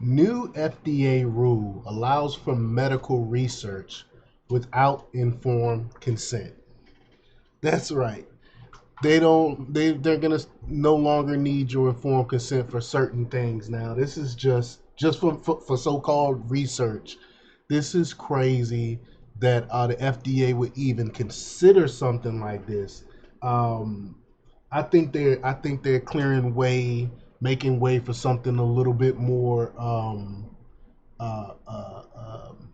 New FDA rule allows for medical research without informed consent. That's right. They're gonna no longer need your informed consent for certain things now. This is just for so-called research. This is crazy that the FDA would even consider something like this. Um, I think they're clearing way, making way for something a little bit more. Uh, uh, um,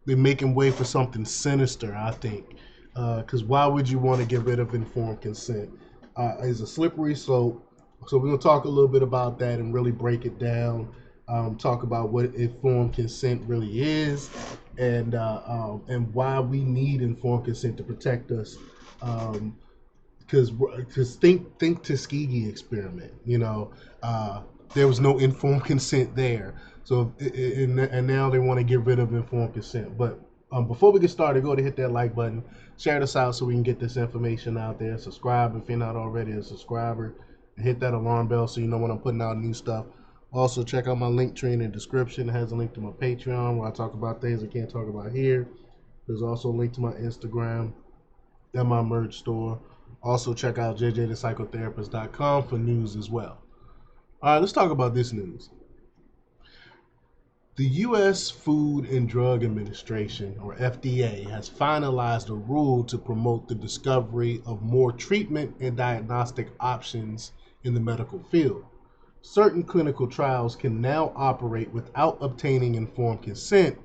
they're making way for something sinister. I think, because why would you want to get rid of informed consent? It's a slippery slope. So we're gonna talk a little bit about that and really break it down. Talk about what informed consent really is, and why we need informed consent to protect us. Um, because think Tuskegee experiment. Uh, there was no informed consent there. So and now they want to get rid of informed consent. But before we get started, go ahead and hit that like button, share this out so we can get this information out there. Subscribe if you're not already a subscriber, and hit that alarm bell so you know when I'm putting out new stuff. Also, check out my link tree in the description. It has a link to my Patreon where I talk about things I can't talk about here. There's also a link to my Instagram and my merch store. Also, check out jjthepsychotherapist.com for news as well. All right, let's talk about this news. The U.S. Food and Drug Administration, or FDA, has finalized a rule to promote the discovery of more treatment and diagnostic options in the medical field. Certain clinical trials can now operate without obtaining informed consent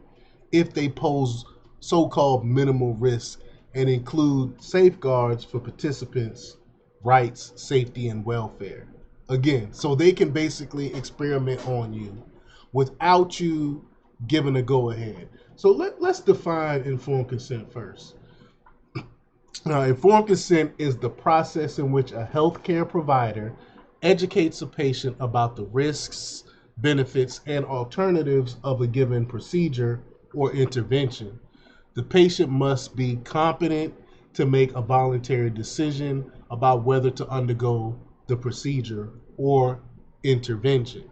if they pose so-called minimal risk and include safeguards for participants' rights, safety, and welfare. Again, so they can basically experiment on you without you giving a go-ahead. So let's define informed consent first. Now, informed consent is the process in which a healthcare provider educates a patient about the risks, benefits, and alternatives of a given procedure or intervention. The patient must be competent to make a voluntary decision about whether to undergo the procedure or intervention.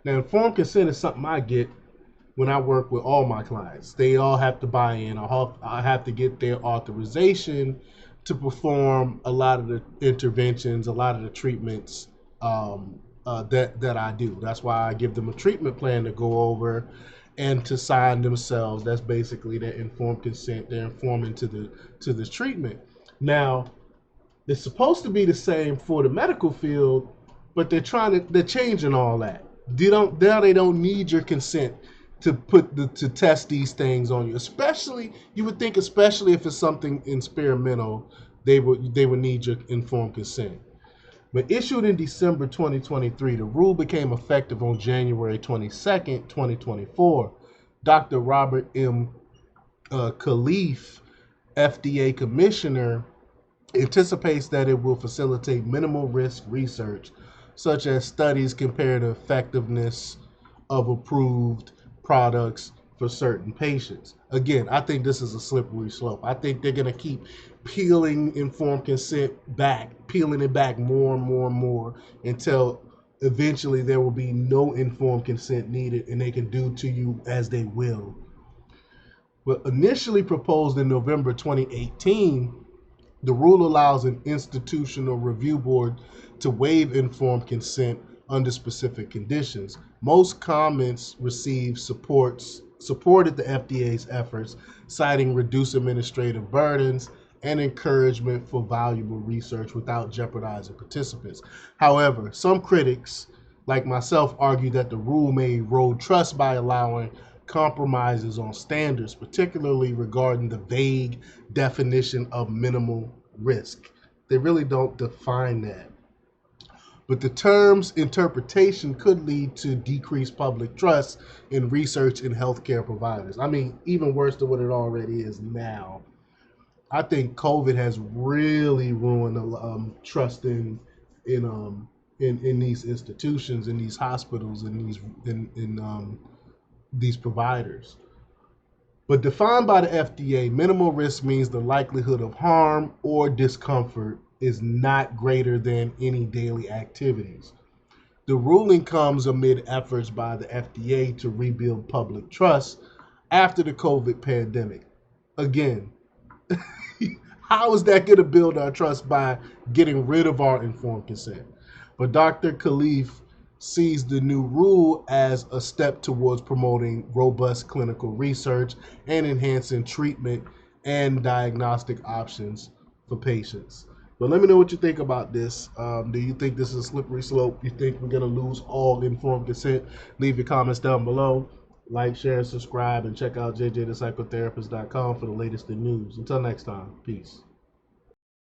Now, informed consent is something I get when I work with all my clients. They all have to buy in. I have to get their authorization to perform a lot of the interventions, a lot of the treatments that I do. That's why I give them a treatment plan to go over and to sign themselves. That's basically their informed consent. They're informing to the treatment. Now, it's supposed to be the same for the medical field, but they're changing all that. They don't need your consent to test these things on you. Especially, you would think, especially if it's something experimental, they would need your informed consent. But issued in December 2023, the rule became effective on January 22nd, 2024. Dr. Robert M. Khalif, FDA Commissioner, anticipates that it will facilitate minimal risk research, such as studies compare the effectiveness of approved products for certain patients. Again, I think this is a slippery slope. I think they're going to keep peeling informed consent back, peeling it back more and more and more until eventually there will be no informed consent needed and they can do to you as they will. But initially proposed in November 2018, the rule allows an institutional review board to waive informed consent under specific conditions. Most comments received supported the FDA's efforts, citing reduced administrative burdens and encouragement for valuable research without jeopardizing participants. However, some critics, like myself, argue that the rule may erode trust by allowing compromises on standards, particularly regarding the vague definition of minimal risk. They really don't define that. But the term's interpretation could lead to decreased public trust in research and healthcare providers. I mean, even worse than what it already is now. I think COVID has really ruined trust in these institutions, in these hospitals, in these providers. But defined by the FDA, minimal risk means the likelihood of harm or discomfort is not greater than any daily activities. The ruling comes amid efforts by the FDA to rebuild public trust after the COVID pandemic. Again, how is that going to build our trust by getting rid of our informed consent? But Dr. Khalif sees the new rule as a step towards promoting robust clinical research and enhancing treatment and diagnostic options for patients. But let me know what you think about this. Do you think this is a slippery slope? You think we're going to lose all informed consent? Leave your comments down below. Like, share, subscribe, and check out jjthepsychotherapist.com for the latest in news. Until next time, peace.